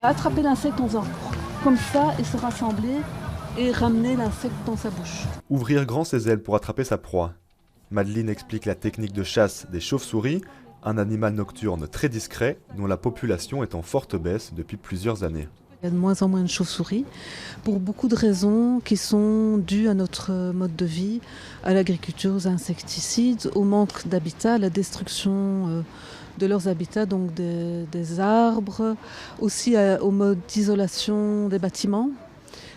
Attraper l'insecte en faisant comme ça et se rassembler et ramener l'insecte dans sa bouche. Ouvrir grand ses ailes pour attraper sa proie. Madeleine explique la technique de chasse des chauves-souris, un animal nocturne très discret dont la population est en forte baisse depuis plusieurs années. Il y a de moins en moins de chauves-souris pour beaucoup de raisons qui sont dues à notre mode de vie, à l'agriculture, aux insecticides, au manque d'habitat, à la destruction de leurs habitats, donc des arbres, aussi au mode d'isolation des bâtiments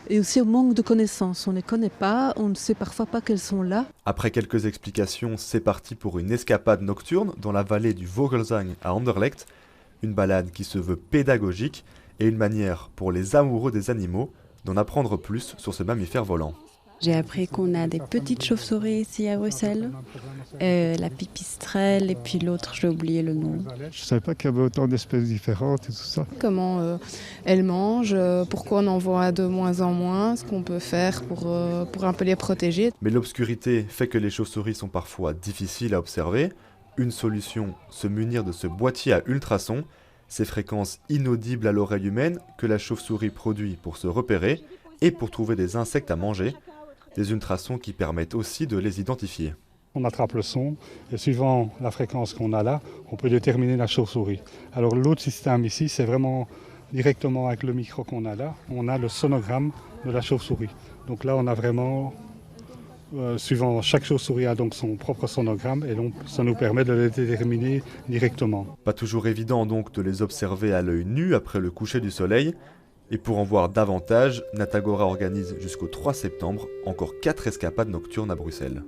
et aussi au manque de connaissances. On ne les connaît pas, on ne sait parfois pas qu'elles sont là. Après quelques explications, c'est parti pour une escapade nocturne dans la vallée du Vogelsang à Anderlecht, une balade qui se veut pédagogique et une manière pour les amoureux des animaux d'en apprendre plus sur ce mammifère volant. J'ai appris qu'on a des petites chauves-souris ici à Bruxelles, la pipistrelle et puis l'autre, j'ai oublié le nom. Je ne savais pas qu'il y avait autant d'espèces différentes et tout ça. Comment elles mangent, pourquoi on en voit de moins en moins, ce qu'on peut faire pour un peu les protéger. Mais l'obscurité fait que les chauves-souris sont parfois difficiles à observer. Une solution, se munir de ce boîtier à ultrasons, ces fréquences inaudibles à l'oreille humaine que la chauve-souris produit pour se repérer et pour trouver des insectes à manger. Des ultrasons qui permettent aussi de les identifier. On attrape le son et suivant la fréquence qu'on a là, on peut déterminer la chauve-souris. Alors l'autre système ici, c'est vraiment directement avec le micro qu'on a là, on a le sonogramme de la chauve-souris. Donc là, on a vraiment, suivant chaque chauve-souris a donc son propre sonogramme et donc ça nous permet de les déterminer directement. Pas toujours évident donc de les observer à l'œil nu après le coucher du soleil. Et pour en voir davantage, Natagora organise jusqu'au 3 septembre encore 4 escapades nocturnes à Bruxelles.